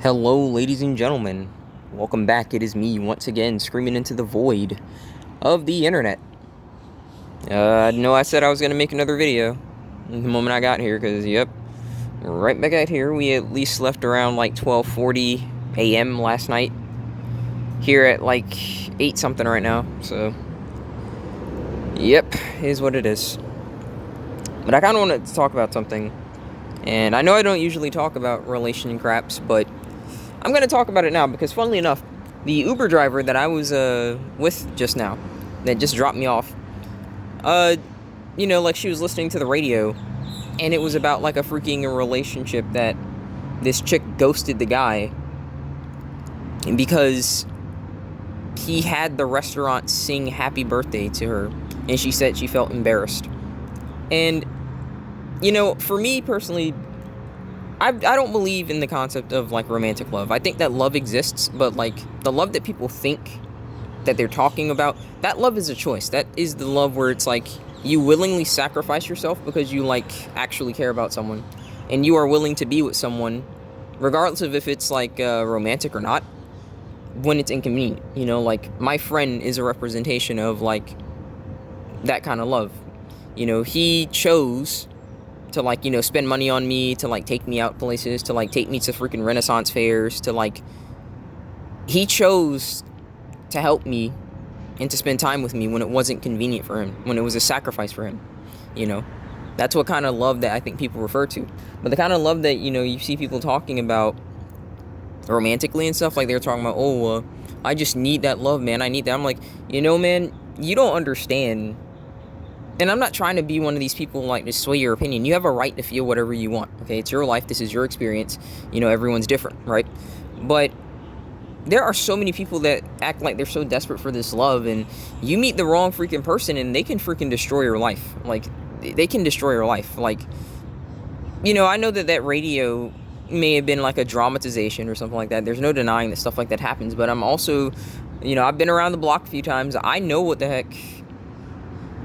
Hello, ladies and gentlemen. Welcome back. It is me once again screaming into the void of the internet. I know I said I was going to make another video the moment I got here because, yep, right back out here. We at least left around like 12:40 a.m. last night. Here at like 8 something right now. So, yep, is what it is. But I kind of wanted to talk about something. And I know I don't usually talk about relation craps, but I'm going to talk about it now because, funnily enough, the Uber driver that I was with just now, that just dropped me off, like she was listening to the radio, and it was about like a freaking relationship that this chick ghosted the guy because he had the restaurant sing happy birthday to her, and she said she felt embarrassed. And, for me personally, I don't believe in the concept of, like, romantic love. I think that love exists, but, like, the love that people think that they're talking about, that love is a choice. That is the love where it's, like, you willingly sacrifice yourself because you, like, actually care about someone. And you are willing to be with someone, regardless of if it's, like, romantic or not, when it's inconvenient. Like, my friend is a representation of, like, that kind of love. He chose to, like, spend money on me, to, like, take me out places, to, like, take me to freaking Renaissance fairs, to, like, he chose to help me and to spend time with me when it wasn't convenient for him, when it was a sacrifice for him. That's what kind of love that I think people refer to. But the kind of love that, you see people talking about romantically and stuff, like they're talking about, I just need that love, man, I need that. I'm like, man, you don't understand. And I'm not trying to be one of these people like to sway your opinion. You have a right to feel whatever you want, okay? It's your life. This is your experience. Everyone's different, right? But there are so many people that act like they're so desperate for this love, and you meet the wrong freaking person, and they can freaking destroy your life. Like, they can destroy your life. Like, I know that radio may have been like a dramatization or something like that. There's no denying that stuff like that happens. But I'm also, I've been around the block a few times. I know what the heck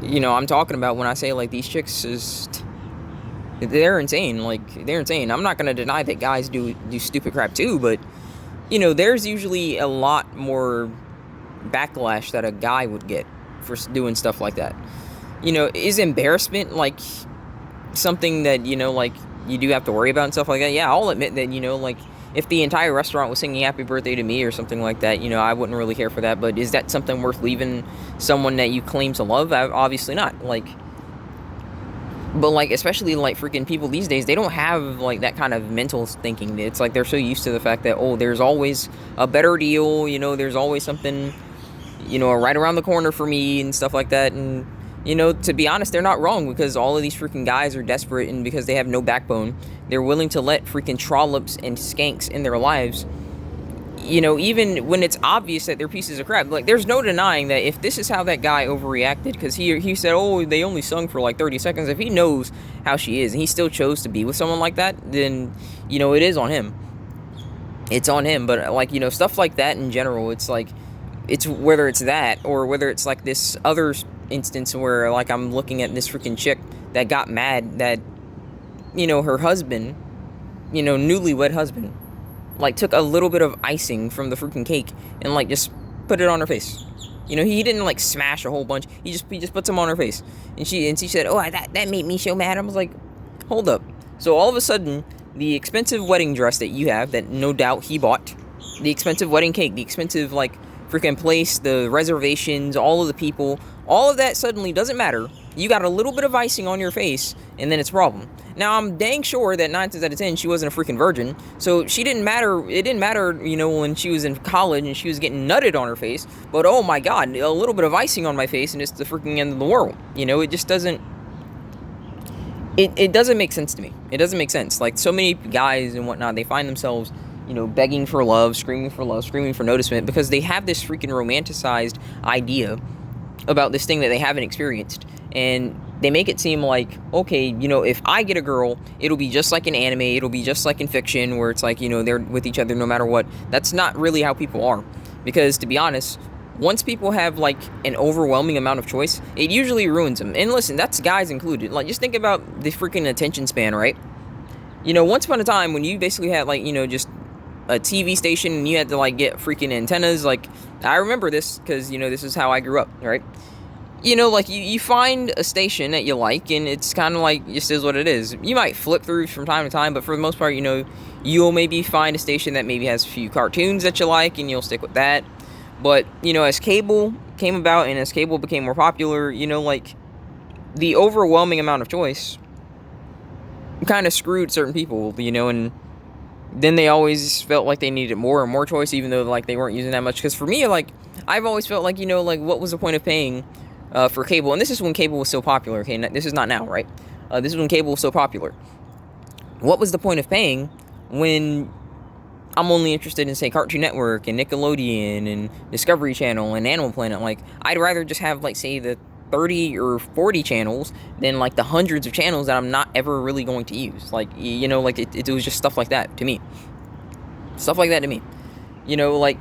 I'm talking about when I say, like, these chicks they're insane. Like, they're insane. I'm not gonna deny that guys do stupid crap too, but there's usually a lot more backlash that a guy would get for doing stuff like that. Is embarrassment like something that like you do have to worry about and stuff like that? Yeah, I'll admit that like if the entire restaurant was singing happy birthday to me or something like that, I wouldn't really care for that. But is that something worth leaving someone that you claim to love? Obviously not. Like, but like, especially like freaking people these days, they don't have like that kind of mental thinking. It's like they're so used to the fact that, there's always a better deal, there's always something, right around the corner for me and stuff like that. And to be honest, they're not wrong, because all of these freaking guys are desperate, and because they have no backbone, they're willing to let freaking trollops and skanks in their lives, even when it's obvious that they're pieces of crap. Like, there's no denying that if this is how that guy overreacted, because he said, they only sung for like 30 seconds. If he knows how she is and he still chose to be with someone like that, then, it is on him. It's on him. But, like, stuff like that in general, it's like, it's whether it's that or whether it's like this other instance where, like, I'm looking at this freaking chick that got mad that, her husband, newlywed husband, like, took a little bit of icing from the freaking cake and, like, just put it on her face. He didn't, like, smash a whole bunch. He just put some on her face. And she said, that made me so mad. I was like, hold up. So all of a sudden, the expensive wedding dress that you have, that no doubt he bought, the expensive wedding cake, the expensive, like, freaking place, the reservations, all of the people, all of that suddenly doesn't matter. You got a little bit of icing on your face, and then it's a problem. Now, I'm dang sure that 9 times out of 10, she wasn't a freaking virgin, so she didn't matter. It didn't matter, when she was in college and she was getting nutted on her face. But, oh my God, a little bit of icing on my face, and it's the freaking end of the world. It just doesn't. It doesn't make sense to me. It doesn't make sense. Like, so many guys and whatnot, they find themselves, begging for love, screaming for noticement, because they have this freaking romanticized idea about this thing that they haven't experienced. And they make it seem like, okay, if I get a girl, it'll be just like in anime, it'll be just like in fiction, where it's like, they're with each other no matter what. That's not really how people are. Because, to be honest, once people have, like, an overwhelming amount of choice, it usually ruins them. And listen, that's guys included. Like, just think about the freaking attention span, right? Once upon a time, when you basically had, like, just a TV station and you had to like get freaking antennas. Like, I remember this because, you know, this is how I grew up, right? You know, like, you find a station that you like, and it's kind of like, just is what it is. You might flip through from time to time, but for the most part, you know, you'll maybe find a station that maybe has a few cartoons that you like, and you'll stick with that. But, you know, as cable came about and as cable became more popular, you know, like, the overwhelming amount of choice kind of screwed certain people, you know, and then they always felt like they needed more and more choice, even though, like, they weren't using that much. Because for me, like, I've always felt like, you know, like, what was the point of paying for cable? And this is when cable was so popular, okay? This is not now, right? This is when cable was so popular. What was the point of paying when I'm only interested in, say, Cartoon Network and Nickelodeon and Discovery Channel and Animal Planet? Like, I'd rather just have, like, say, the 30 or 40 channels than, like, the hundreds of channels that I'm not ever really going to use. Like, you know, like, it was just stuff like that to me. Stuff like that to me. You know, like,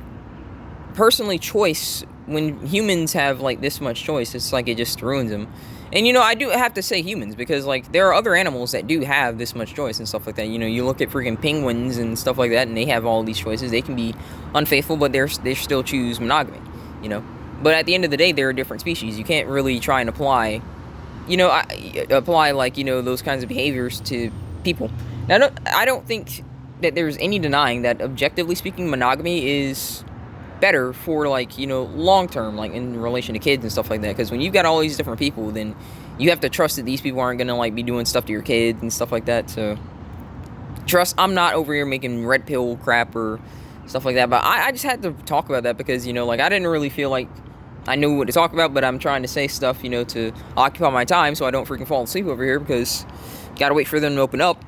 personally, choice, when humans have, like, this much choice, it's like it just ruins them. And, you know, I do have to say humans, because, like, there are other animals that do have this much choice and stuff like that. You know, you look at freaking penguins and stuff like that, and they have all these choices. They can be unfaithful, but they still choose monogamy, you know. But at the end of the day, they're a different species. You can't really try and apply, you know, like, you know, those kinds of behaviors to people. Now, I don't think that there's any denying that, objectively speaking, monogamy is better for, like, you know, long term, like, in relation to kids and stuff like that. Because when you've got all these different people, then you have to trust that these people aren't gonna, like, be doing stuff to your kids and stuff like that. So trust, I'm not over here making red pill crap or stuff like that. But I just had to talk about that because, you know, like, I didn't really feel like I knew what to talk about, but I'm trying to say stuff, you know, to occupy my time so I don't freaking fall asleep over here, because gotta wait for them to open up.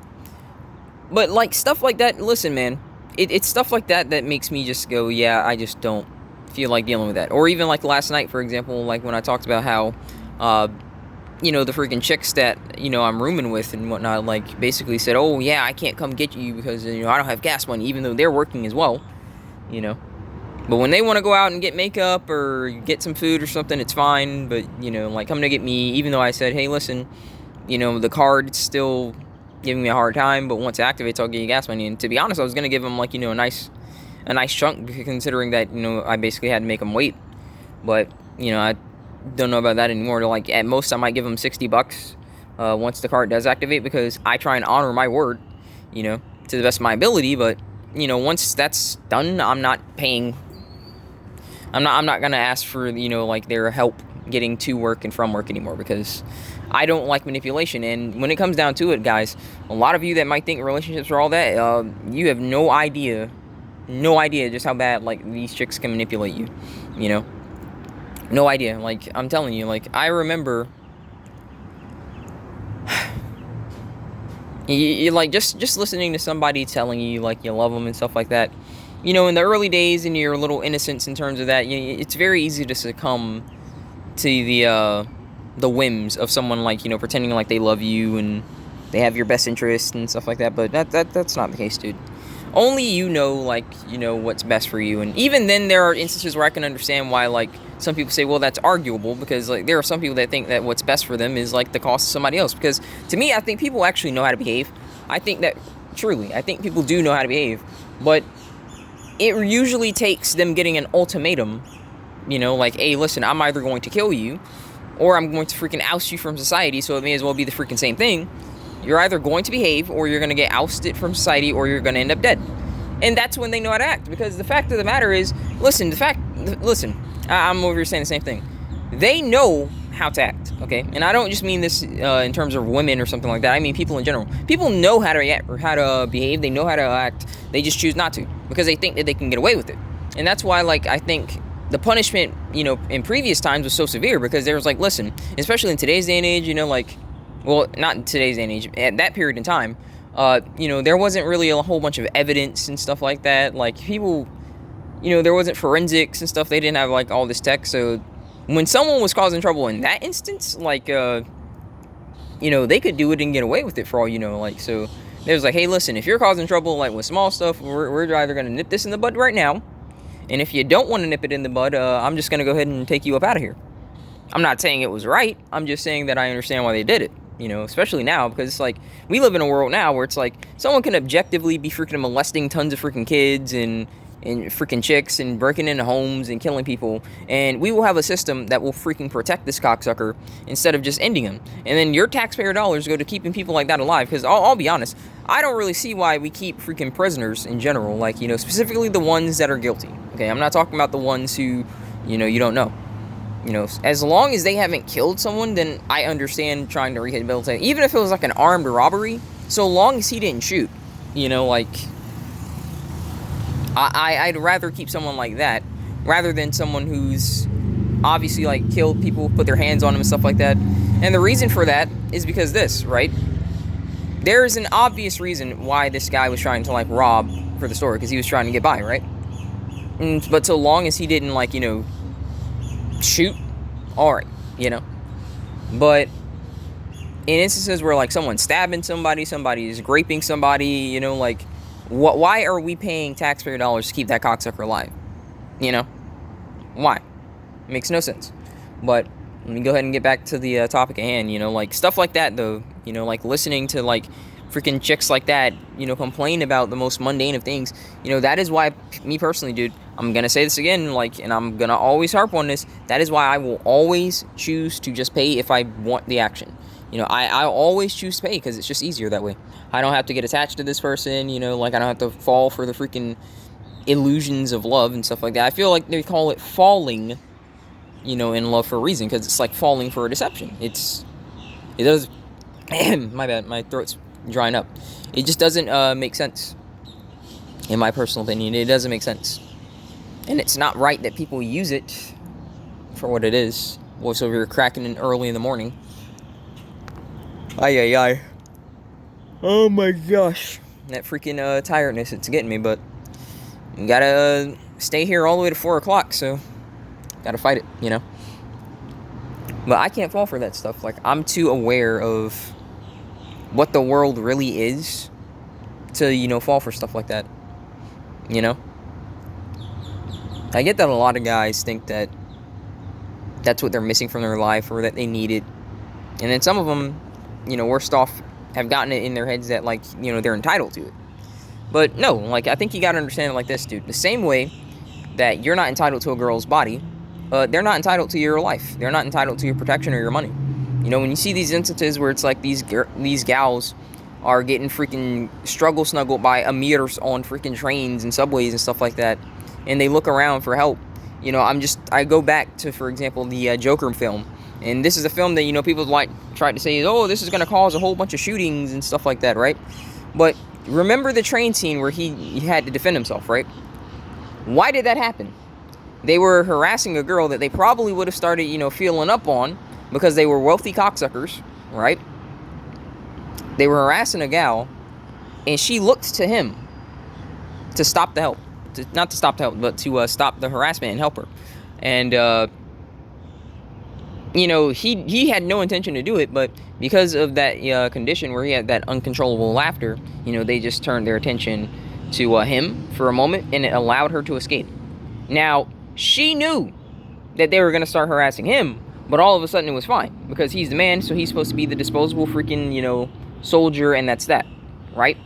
But, like, stuff like that, listen, man, it's stuff like that that makes me just go, yeah, I just don't feel like dealing with that. Or even, like, last night, for example, like, when I talked about how, you know, the freaking chicks that, you know, I'm rooming with and whatnot, like, basically said, oh, yeah, I can't come get you because, you know, I don't have gas money, even though they're working as well, you know. But when they want to go out and get makeup or get some food or something, it's fine. But, you know, like, come to get me, even though I said, hey, listen, you know, the card's still giving me a hard time, but once it activates, I'll give you gas money. And to be honest, I was going to give them, like, you know, a nice chunk, considering that, you know, I basically had to make them wait. But, you know, I don't know about that anymore. Like, at most, I might give them $60 once the card does activate, because I try and honor my word, you know, to the best of my ability. But, you know, once that's done, I'm not paying. I'm not gonna ask for, you know, like, their help getting to work and from work anymore, because I don't like manipulation. And when it comes down to it, guys, a lot of you that might think relationships are all that, you have no idea just how bad, like, these chicks can manipulate you, you know, no idea. Like, I'm telling you, like, I remember, you like, just listening to somebody telling you, like, you love them and stuff like that. You know, in the early days, in your little innocence in terms of that, it's very easy to succumb to the whims of someone, like, you know, pretending like they love you and they have your best interest and stuff like that. But that's not the case, dude. Only you know, like, you know, what's best for you. And even then, there are instances where I can understand why, like, some people say, well, that's arguable, because, like, there are some people that think that what's best for them is, like, the cost of somebody else. Because to me, I think people actually know how to behave. I think that, truly, I think people do know how to behave. But it usually takes them getting an ultimatum, you know, like, hey, listen, I'm either going to kill you or I'm going to freaking oust you from society, so it may as well be the freaking same thing. You're either going to behave, or you're going to get ousted from society, or you're going to end up dead. And that's when they know how to act, because the fact of the matter is, listen, I'm over here saying the same thing. They know how to act, okay? And I don't just mean this in terms of women or something like that. I mean people in general. People know how to react or how to behave. They know how to act. They just choose not to, because they think that they can get away with it. And that's why, like, I think the punishment, you know, in previous times was so severe, because there was, like, listen, especially in today's day and age, you know, like, well, not in today's day and age, at that period in time, you know, there wasn't really a whole bunch of evidence and stuff like that. Like, people, you know, there wasn't forensics and stuff. They didn't have, like, all this tech. So when someone was causing trouble in that instance, like, you know, they could do it and get away with it for all you know. Like, so they was like, hey, listen, if you're causing trouble, like, with small stuff, we're either going to nip this in the bud right now. And if you don't want to nip it in the bud, I'm just going to go ahead and take you up out of here. I'm not saying it was right. I'm just saying that I understand why they did it. You know, especially now, because it's like, we live in a world now where it's like, someone can objectively be freaking molesting tons of freaking kids and freaking chicks and breaking into homes and killing people, and we will have a system that will freaking protect this cocksucker instead of just ending him. And then your taxpayer dollars go to keeping people like that alive, because I'll be honest, I don't really see why we keep freaking prisoners in general, like, you know, specifically the ones that are guilty. Okay, I'm not talking about the ones who, you know, you don't know. You know, as long as they haven't killed someone, then I understand trying to rehabilitate. Even if it was like an armed robbery, so long as he didn't shoot. You know, like, I'd rather keep someone like that rather than someone who's obviously, like, killed people, put their hands on them and stuff like that. And the reason for that is because this, right? There's an obvious reason why this guy was trying to, like, rob for the store, because he was trying to get by, right? But so long as he didn't, like, you know, shoot, alright, you know. But in instances where, like, someone's stabbing somebody, somebody's raping somebody, you know, like, why are we paying taxpayer dollars to keep that cocksucker alive? You know? Why? It makes no sense. But let me go ahead and get back to the topic at hand, you know, like, stuff like that, though, you know, like, listening to, like, freaking chicks like that, you know, complain about the most mundane of things, you know, that is why, me personally, dude, I'm gonna say this again, like, and I'm gonna always harp on this, that is why I will always choose to just pay if I want the action. You know, I always choose to pay, because it's just easier that way. I don't have to get attached to this person, you know, like, I don't have to fall for the freaking illusions of love and stuff like that. I feel like they call it falling, you know, in love for a reason, because it's like falling for a deception. It does, my bad, my throat's drying up. It just doesn't make sense, in my personal opinion. It doesn't make sense. And it's not right that people use it for what it is. Voice over here cracking in early in the morning. Ay. Oh my gosh. That freaking tiredness, it's getting me, but you gotta stay here all the way to 4 o'clock, so gotta fight it, you know. But I can't fall for that stuff. Like, I'm too aware of what the world really is to, you know, fall for stuff like that, you know. I get that a lot of guys think that that's what they're missing from their life, or that they need it. And then some of them, you know, worst off, have gotten it in their heads that, like, you know, they're entitled to it. But no, like, I think you gotta understand it like this, dude. The same way that you're not entitled to a girl's body, they're not entitled to your life. They're not entitled to your protection or your money. You know, when you see these instances where it's like these gals are getting freaking snuggled by emirs on freaking trains and subways and stuff like that, and they look around for help, you know, I go back to, for example, the Joker film. And this is a film that, you know, people like tried to say, oh, this is going to cause a whole bunch of shootings and stuff like that, right? But remember the train scene where he had to defend himself, right? Why did that happen? They were harassing a girl that they probably would have started, you know, feeling up on, because they were wealthy cocksuckers, right? They were harassing a gal, and she looked to him to stop the help. Not to stop the help, but to stop the harassment and help her. And, you know, he had no intention to do it, but because of that condition where he had that uncontrollable laughter, you know, they just turned their attention to him for a moment, and it allowed her to escape. Now, she knew that they were going to start harassing him, but all of a sudden it was fine, because he's the man, so he's supposed to be the disposable freaking, you know, soldier, and that's that, right?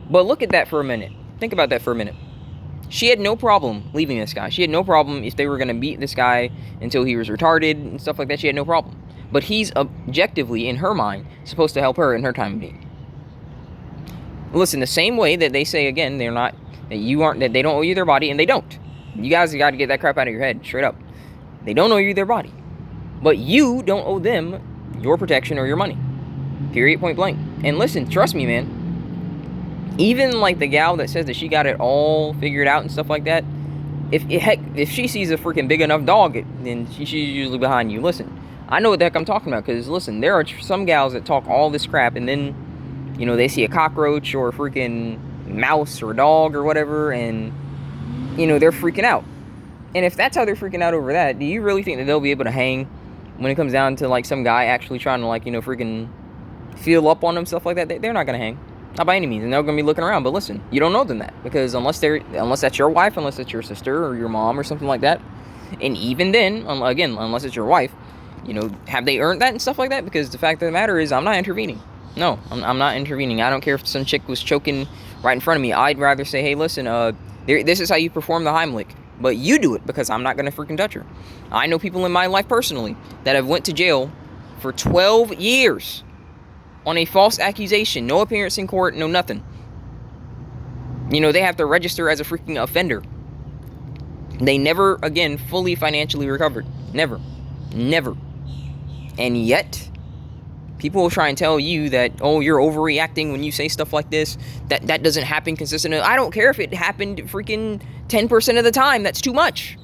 But look at that for a minute. Think about that for a minute. She had no problem leaving this guy. She had no problem if they were going to beat this guy until he was retarded and stuff like that. She had no problem. But he's objectively, in her mind, supposed to help her in her time of need. Listen, the same way that they say, again, that they don't owe you their body, and they don't. You guys got to get that crap out of your head, straight up. They don't owe you their body. But you don't owe them your protection or your money. Period, point blank. And listen, trust me, man. Even, like, the gal that says that she got it all figured out and stuff like that, if she sees a freaking big enough dog, then she's usually behind you. Listen, I know what the heck I'm talking about, because, listen, there are some gals that talk all this crap, and then, you know, they see a cockroach or a freaking mouse or a dog or whatever, and, you know, they're freaking out. And if that's how they're freaking out over that, do you really think that they'll be able to hang when it comes down to, like, some guy actually trying to, like, you know, freaking feel up on them, stuff like that? They're not going to hang. Not by any means, and they're going to be looking around. But listen, you don't know them that, because unless that's your wife, unless it's your sister or your mom or something like that, and even then, again, unless it's your wife, You know, have they earned that and stuff like that? Because the fact of the matter is, I'm not intervening. No, I'm not intervening. I don't care if some chick was choking right in front of me. I'd rather say, hey, listen, this is how you perform the Heimlich. But you do it, because I'm not going to freaking touch her. I know people in my life personally that have went to jail for 12 years on a false accusation. No appearance in court, no nothing. You know, they have to register as a freaking offender. They never, again, fully financially recovered. Never. Never. And yet, people will try and tell you that, oh, you're overreacting when you say stuff like this. That doesn't happen consistently. I don't care if it happened freaking 10% of the time. That's too much.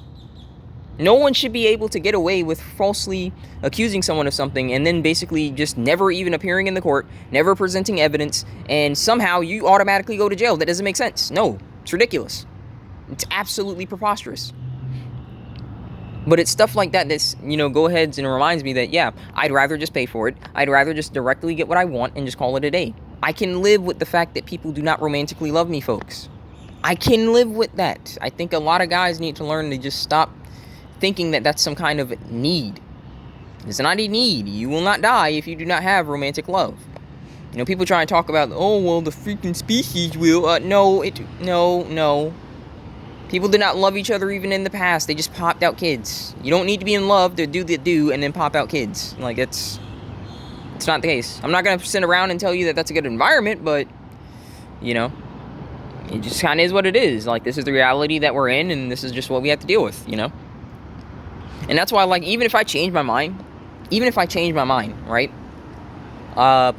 No one should be able to get away with falsely accusing someone of something and then basically just never even appearing in the court, never presenting evidence, and somehow you automatically go to jail. That doesn't make sense. No, it's ridiculous. It's absolutely preposterous. But it's stuff like that that's, you know, go ahead and reminds me that, yeah, I'd rather just pay for it. I'd rather just directly get what I want and just call it a day. I can live with the fact that people do not romantically love me, folks. I can live with that. I think a lot of guys need to learn to just stop thinking that that's some kind of need. It's not a need. You will not die if you do not have romantic love. You know, people try and talk about, oh, well, the freaking species will. No. People did not love each other even in the past. They just popped out kids. You don't need to be in love to do the do and then pop out kids. Like, it's not the case. I'm not going to sit around and tell you that that's a good environment, but, you know, it just kind of is what it is. Like, this is the reality that we're in, and this is just what we have to deal with, you know? And that's why, like, even if I change my mind, right? And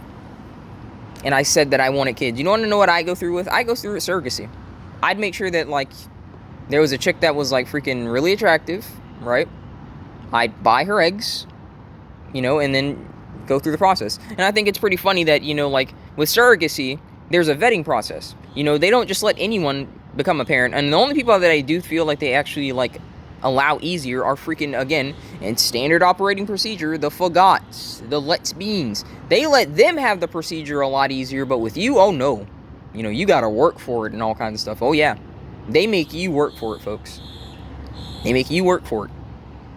I said that I wanted kids. You want to know what I go through with? I go through with surrogacy. I'd make sure that, like, there was a chick that was, like, freaking really attractive, right? I'd buy her eggs, you know, and then go through the process. And I think it's pretty funny that, you know, like, with surrogacy, there's a vetting process. You know, they don't just let anyone become a parent. And the only people that I do feel like they actually, like, allow easier are freaking, again, in standard operating procedure, the Fogots, the Let's Beans. They let them have the procedure a lot easier, but with you, oh no. You know, you gotta work for it and all kinds of stuff. Oh yeah. They make you work for it, folks. They make you work for it.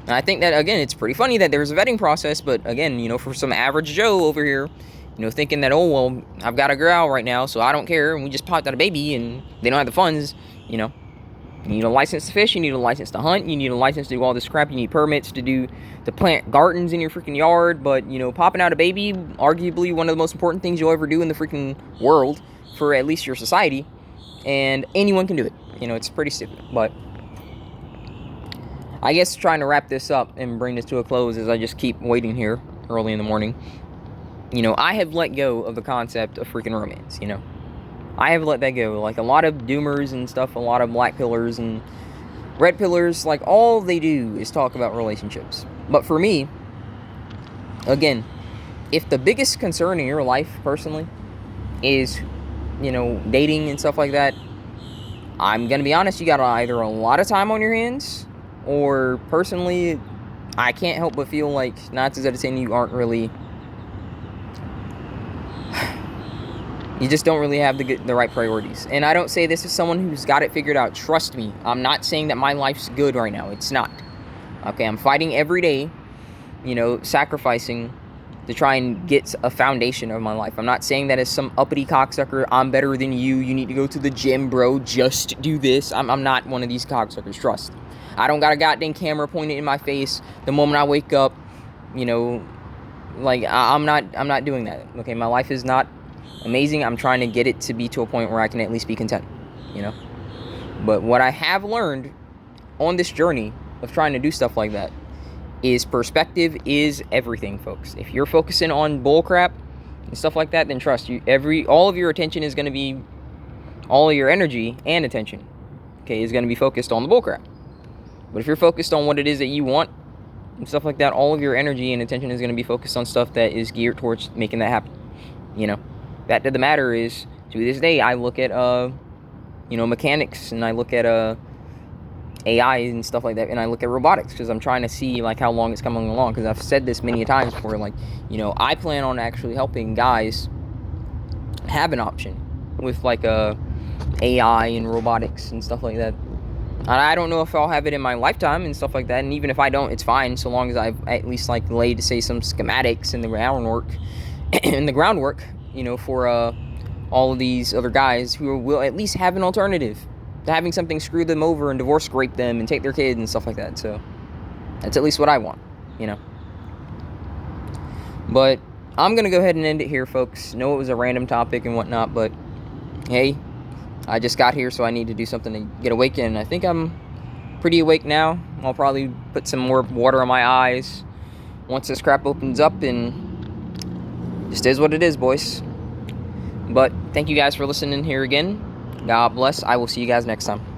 And I think that, again, it's pretty funny that there's a vetting process, but again, you know, for some average Joe over here, you know, thinking that, oh, well, I've got a girl right now, so I don't care, and we just popped out a baby, and they don't have the funds, you know. You need a license to fish, you need a license to hunt, you need a license to do all this crap, you need permits to plant gardens in your freaking yard, but, you know, popping out a baby, arguably one of the most important things you'll ever do in the freaking world, for at least your society, and anyone can do it. You know, it's pretty stupid, but I guess trying to wrap this up and bring this to a close as I just keep waiting here early in the morning, you know, I have let go of the concept of freaking romance, you know. I have let that go. Like, a lot of doomers and stuff, a lot of black pillars and red pillars, like, all they do is talk about relationships. But for me, again, if the biggest concern in your life, personally, is, you know, dating and stuff like that, I'm gonna be honest, you got either a lot of time on your hands, or, personally, I can't help but feel like 9 times out of 10 you aren't really... You just don't really have the right priorities. And I don't say this as someone who's got it figured out. Trust me. I'm not saying that my life's good right now. It's not. Okay, I'm fighting every day, you know, sacrificing to try and get a foundation of my life. I'm not saying that as some uppity cocksucker, I'm better than you, you need to go to the gym, bro, just do this. I'm not one of these cocksuckers, trust. I don't got a goddamn camera pointed in my face the moment I wake up, you know, like, I'm not doing that. Okay, my life is not amazing. I'm trying to get it to be to a point where I can at least be content, you know. But what I have learned on this journey of trying to do stuff like that is perspective is everything, folks. If you're focusing on bullcrap and stuff like that, then trust you, all of your attention is going to be, all of your energy and attention, okay, is going to be focused on the bullcrap. But if you're focused on what it is that you want and stuff like that, all of your energy and attention is going to be focused on stuff that is geared towards making that happen, you know. Fact of the matter is, to this day, I look at, you know, mechanics, and I look at, AI and stuff like that, and I look at robotics, because I'm trying to see, like, how long it's coming along, because I've said this many times before, like, you know, I plan on actually helping guys have an option with, like, AI and robotics and stuff like that, I don't know if I'll have it in my lifetime and stuff like that. And even if I don't, it's fine, so long as I've at least like laid, say, some schematics and the groundwork, for all of these other guys who will at least have an alternative to having something screw them over and divorce rape them and take their kid and stuff like that. So that's at least what I want, But I'm gonna go ahead and end it here, folks. Know it was a random topic and whatnot, but hey, I just got here, so I need to do something to get awake in. I think I'm pretty awake now. I'll probably put some more water on my eyes once this crap opens up, and just is what it is, boys. But thank you guys for listening here again. God bless. I will see you guys next time.